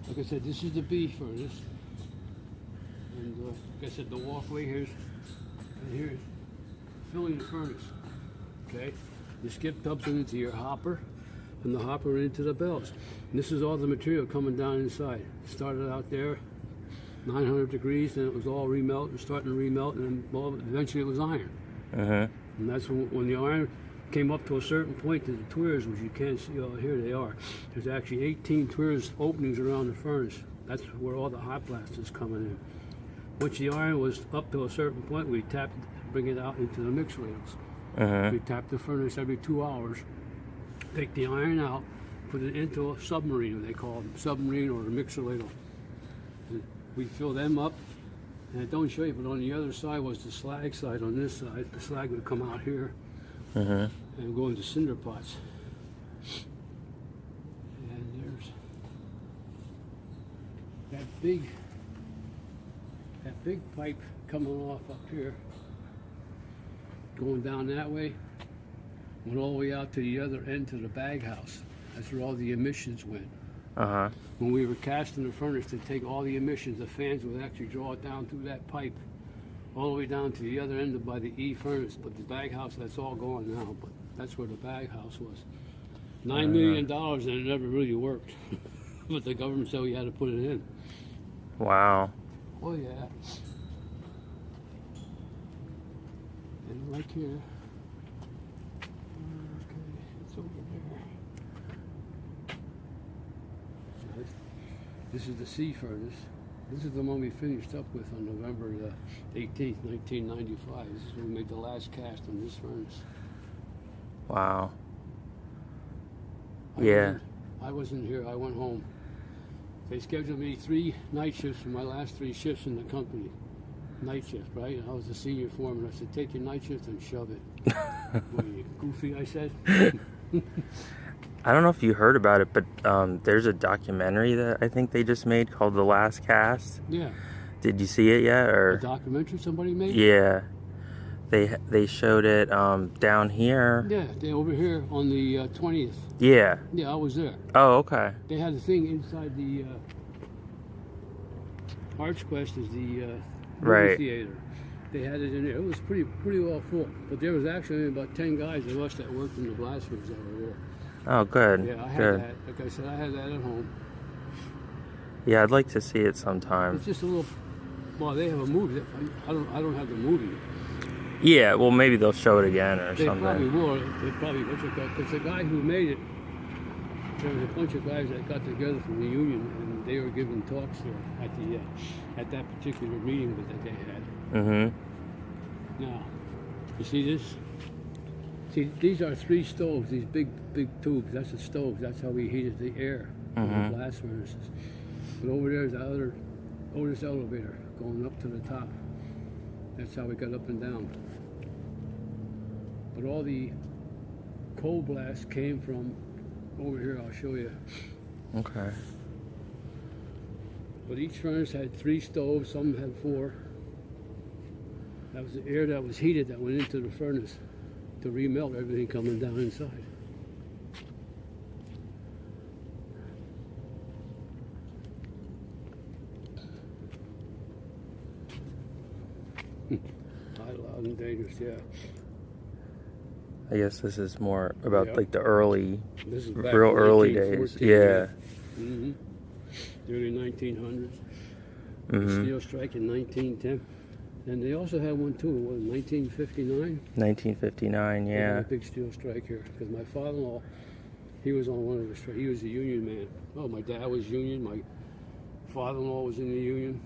Like I said, this is the B furnace. And like I said, the walkway here's filling the furnace. Okay? You skip up into your hopper, and the hopper into the bells. And this is all the material coming down inside. Started out there, 900 degrees, and it was all remelt and starting to remelt, and then, well, eventually it was iron. And that's when the iron came up to a certain point to the tuyeres, which you can't see. Oh, here they are. There's actually 18 tuyeres openings around the furnace. That's where all the hot blast is coming in. Once the iron was up to a certain point, we tapped, bring it out into the mix ladles. We tap the furnace every 2 hours, take the iron out, put it into a submarine, they call them, submarine or a mixer ladle. And we fill them up, and I don't show you, but on the other side was the slag side. On this side, the slag would come out here and go into cinder pots. And there's that big pipe coming off up here, going down that way, went all the way out to the other end to the bag house. That's where all the emissions went. When we were casting the furnace to take all the emissions, the fans would actually draw it down through that pipe, all the way down to the other end by the E furnace. But the bag house, that's all gone now, but that's where the bag house was. $9 million, and it never really worked. But the government said we had to put it in. Wow. Oh yeah. And right here, okay, it's over there. This is the C furnace. This is the one we finished up with on November the 18th, 1995. This is when we made the last cast on this furnace. Wow. I wasn't here. I went home. They scheduled me 3 night shifts for my last 3 shifts in the company. Night shift, right? And I was the senior foreman. I said, take your night shift and shove it. What are you, goofy, I said? I don't know if you heard about it, but there's a documentary that I think they just made called The Last Cast. Yeah. Did you see it yet? Or a documentary somebody made? Yeah. They showed it down here. Yeah, they over here on the 20th. Yeah. Yeah, I was there. Oh, okay. They had a thing inside the Arts Quest is the movie theater. They had it in there. It was pretty well full. But there was actually about 10 guys of us that worked in the blast rooms that were there. Oh, good. Yeah, I had that. Like I said, I had that at home. Yeah, I'd like to see it sometime. It's just a little. Well, they have a movie. I don't have the movie. Yeah, well, maybe they'll show it again or something. They probably will. They probably because the guy who made it, there was a bunch of guys that got together from the union, and they were giving talks there at that particular meeting that they had. Now, you see this? See, these are 3 stoves. These big tubes. That's the stoves. That's how we heated the air in the blast furnaces. But over there's the other Otis elevator going up to the top. That's how we got up and down. But all the coal blast came from over here. I'll show you. Okay. But each furnace had 3 stoves. Some had 4. That was the air that was heated that went into the furnace to remelt everything coming down inside. Loud and dangerous, yeah. I guess this is more about like the early, this is real early days. Yeah. The early 1900s. The steel strike in 1910. And they also had one too, what, 1959? 1959, yeah. They had a big steel strike here, because my father-in-law, he was on one of the strikes. He was a union man. Oh, my dad was union. My father-in-law was in the union.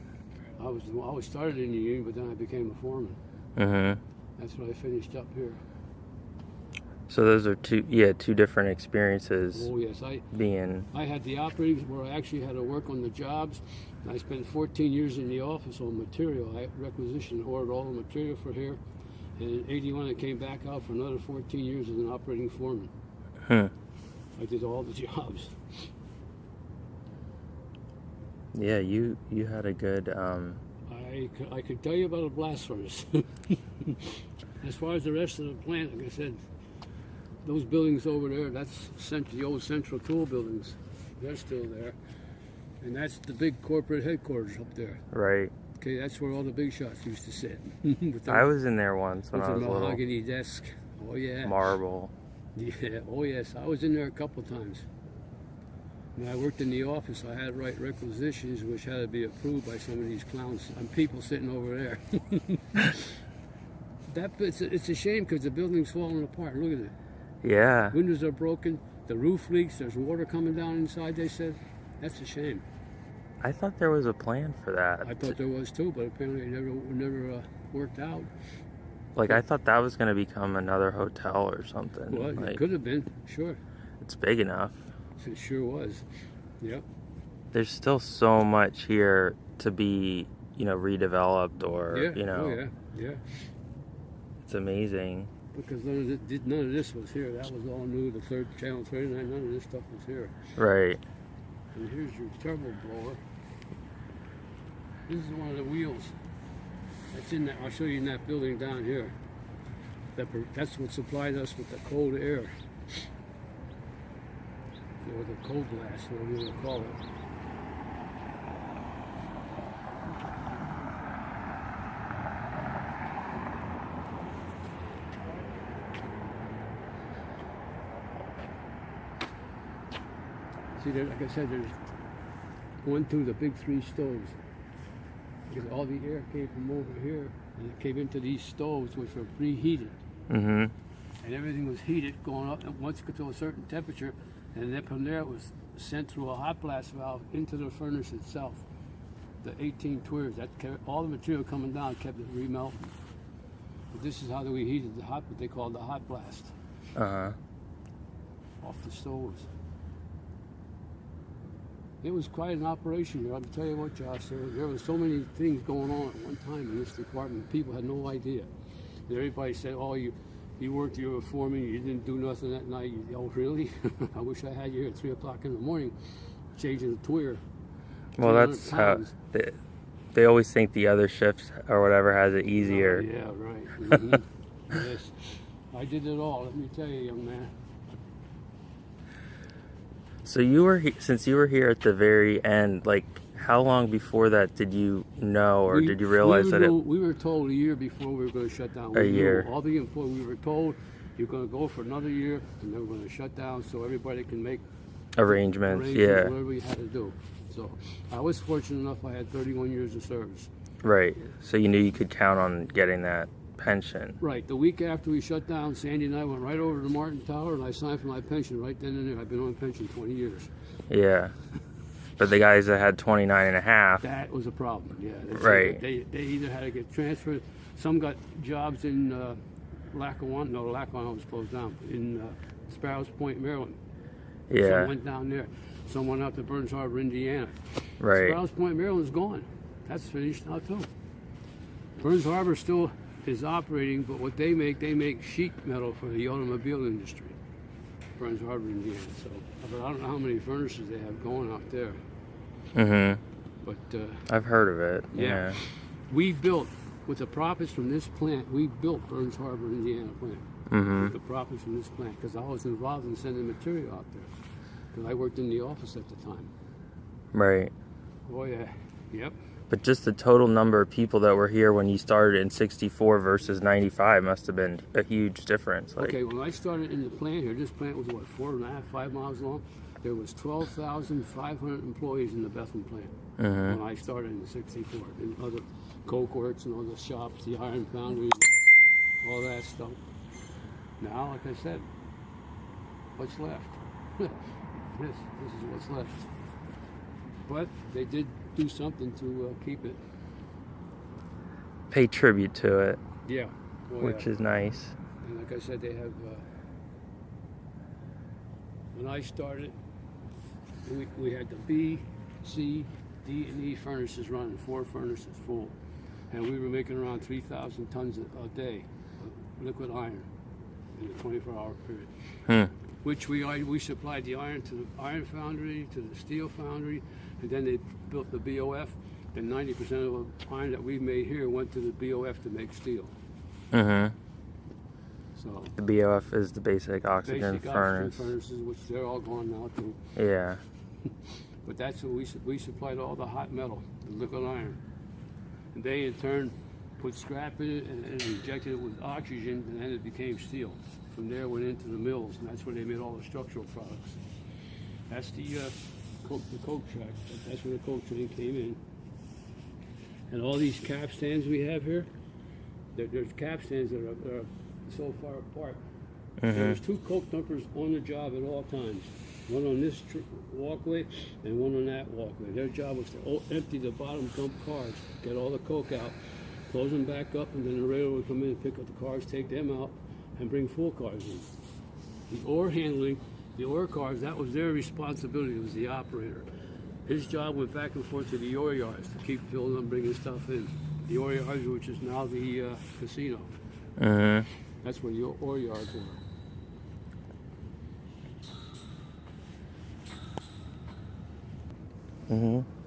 I was started in the union, but then I became a foreman. That's what I finished up here. So those are two different experiences. Oh yes, I had the operating where I actually had to work on the jobs. I spent 14 years in the office on material. I requisitioned, ordered all the material for here, and in '81 I came back out for another 14 years as an operating foreman. I did all the jobs. Yeah, you had a good. I could tell you about a blast furnace. As far as the rest of the plant, like I said, those buildings over there, that's the old Central Tool buildings. They're still there. And that's the big corporate headquarters up there. Right. Okay, that's where all the big shots used to sit. With I was in there once when with I the was little. mahogany desk. Oh yeah. Marble. Yeah. Oh yes. I was in there a couple times. When I worked in the office, I had to write requisitions, which had to be approved by some of these clowns and people sitting over there. It's a shame because the building's falling apart. Look at it. Yeah. Windows are broken. The roof leaks. There's water coming down inside. They said, that's a shame. I thought there was a plan for that. I thought there was too, but apparently it never worked out. Like, I thought that was going to become another hotel or something. Well, like, it could have been. Sure. It's big enough. It sure was. Yep. There's still so much here to be, redeveloped or, Yeah. Oh yeah. Yeah. It's amazing. Because none of this was here. That was all new. The Channel 39, none of this stuff was here. Right. And here's your turbo blower. This is one of the wheels. That's in that. I'll show you in that building down here. That's what supplied us with the cold air. Or the cold blast, whatever you want to call it. See, like I said, there's 1, 2, the big 3 stoves. Because all the air came from over here, and it came into these stoves, which were preheated. Mm-hmm. And everything was heated, going up, and once it got to a certain temperature, and then from there it was sent through a hot blast valve into the furnace itself. The 18 tweers, that kept, all the material coming down kept it remelting. But this is how we heated what they called the hot blast. Uh-huh. Off the stoves. It was quite an operation here. I'll tell you what, Josh, there was so many things going on at one time in this department. People had no idea. And everybody said, oh, you worked, you were a foreman, you didn't do nothing that night. Oh, really? I wish I had you here at 3 o'clock in the morning changing the tweer. Well, that's how they always think the other shifts or whatever has it easier. Yeah, right. Mm-hmm. Yes. I did it all, let me tell you, young man. So since you were here at the very end, like, how long before that did you know, or did you realize we were told a year before we were going to shut down. A year. All the employees, we were told you're going to go for another year, and then we're going to shut down so everybody can make arrangements. Yeah. Whatever we had to do. So I was fortunate enough. I had 31 years of service. Right. So you knew you could count on getting that pension. Right. The week after we shut down, Sandy and I went right over to the Martin Tower, and I signed for my pension right then and there. I've been on pension 20 years. Yeah. But the guys that had 29 and a half. That was a problem, yeah. Right. They either had to get transferred. Some got jobs in Lackawanna. No, Lackawanna was closed down. In Sparrows Point, Maryland. Yeah. Some went down there. Some went out to Burns Harbor, Indiana. Right. Sparrows Point, Maryland's gone. That's finished now, too. Burns Harbor still is operating, but what they make sheet metal for the automobile industry. Burns Harbor, Indiana. So, but I don't know how many furnaces they have going out there. Mm-hmm. But I've heard of it. Yeah. We built, with the profits from this plant, we built Burns Harbor, Indiana plant. Mm-hmm. With the profits from this plant, because I was involved in sending material out there. Because I worked in the office at the time. Right. Oh yeah. Yep. But just the total number of people that were here when you started in 64 versus 95 must have been a huge difference. Like, okay, when I started in the plant here, this plant was what, 4.5, 5 miles long? There was 12,500 employees in the Bethlehem plant mm-hmm. when I started in 64. And other coke works and other shops, the iron foundries, all that stuff. Now, like I said, what's left? this is what's left. But they did do something to keep it. Pay tribute to it. Yeah. Oh, which yeah. is nice. And like I said, they have, when I started, we had the B, C, D, and E furnaces running, 4 furnaces full. And we were making around 3,000 tons a day of liquid iron in a 24-hour period. Which we supplied the iron to the iron foundry, to the steel foundry, and then they built the BOF. And 90% of the iron that we made here went to the BOF to make steel. Mm-hmm. So the BOF is the basic oxygen furnace. Furnaces, which they're all gone now too. Yeah. But that's what we supplied all the hot metal, the liquid iron. And they in turn put scrap in it and injected it with oxygen, and then it became steel. From there it went into the mills, and that's where they made all the structural products. That's the coke track. That's where the coke train came in. And all these capstans we have here, there's capstans that are so far apart. There's 2 coke dumpers on the job at all times. One on this walkway and one on that walkway. Their job was to empty the bottom dump cars, get all the coke out, close them back up, and then the railroad would come in and pick up the cars, take them out, and bring full cars in. The ore handling, the ore cars, that was their responsibility. It was the operator. His job went back and forth to the ore yards to keep filling them, bringing stuff in. The ore yards, which is now the casino. That's where the ore yards were.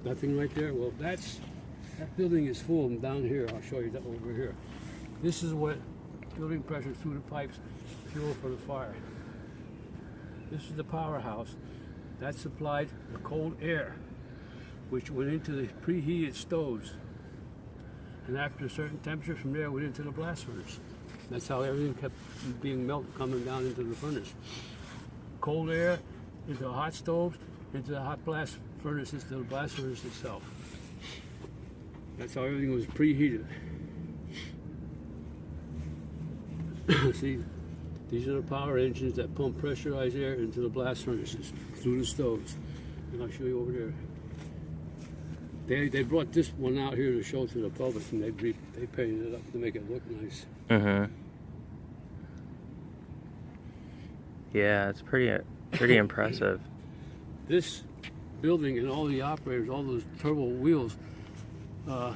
Nothing right there. Well, that building is full. And down here, I'll show you that over here. This is what building pressure through the pipes, fuel for the fire. This is the powerhouse. That supplied the cold air, which went into the preheated stoves. And after a certain temperature, from there, went into the blast furnace. That's how everything kept being melted, coming down into the furnace. Cold air into the hot stoves, into the hot blast furnaces, to the blast furnace itself. That's how everything was preheated. See, these are the power engines that pump pressurized air into the blast furnaces through the stoves. And I'll show you over there. They brought this one out here to show to the public, and they painted it up to make it look nice. Yeah, it's pretty impressive. This building and all the operators, all those turbo wheels, the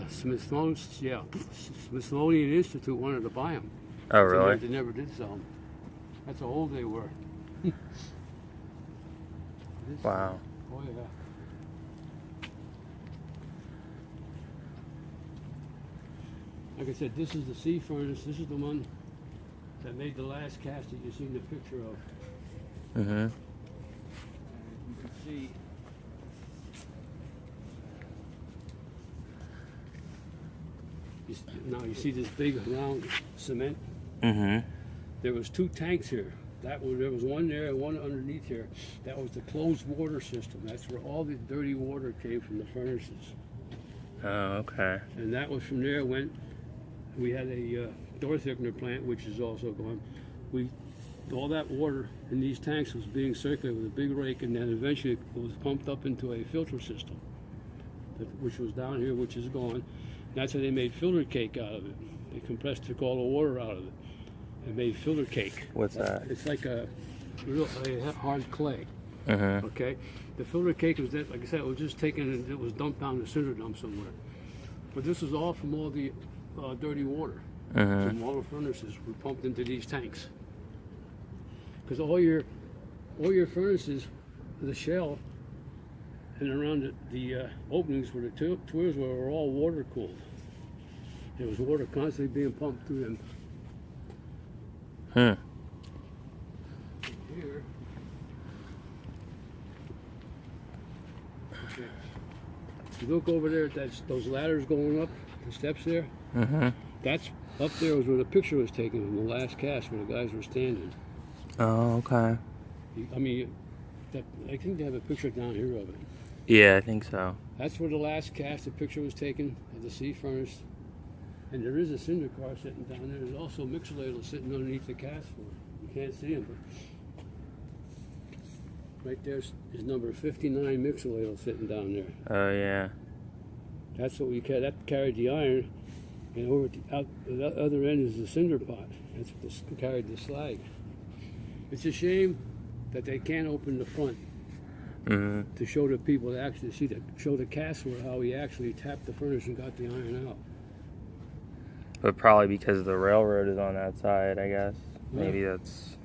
Smithsonian Institute wanted to buy them. Oh, really? They never did sell them. That's how old they were. Wow. Oh, yeah. Like I said, this is the C furnace. This is the one that made the last cast that you've seen the picture of. You can see now you see this big round cement. There was 2 tanks here. There was one there and one underneath here. That was the closed water system. That's where all the dirty water came from the furnaces. Oh, okay. And that was from there went. We had a door thickener plant, which is also gone. All that water in these tanks was being circulated with a big rake, and then eventually it was pumped up into a filter system, which was down here, which is gone. And that's how they made filter cake out of it. They took all the water out of it and made filter cake. What's that? It's like a hard clay. Okay, the filter cake was that, like I said, it was just taken and it was dumped down the cinder dump somewhere. But this was all from all the dirty water from all the furnaces were pumped into these tanks. Because all your furnaces, the shell and around the openings where the tours were all water cooled. There was water constantly being pumped through them. Here, okay. You look over there at those ladders going up, the steps there. That's up there was where the picture was taken in the last cast, where the guys were standing. Oh, okay. I mean, I think they have a picture down here of it. Yeah, I think so. That's where the last cast, the picture was taken of the C furnace. And there is a cinder car sitting down there. There's also mixer ladles sitting underneath the cast floor. You can't see them, but right there is number 59 mixer ladle sitting down there. Oh, yeah. That's what we carried. That carried the iron, and over at the other end is the cinder pot. That's what carried the slag. It's a shame that they can't open the front to show the people to actually show the cast floor how he actually tapped the furnace and got the iron out. But probably because the railroad is on that side, I guess. Yeah. Maybe that's...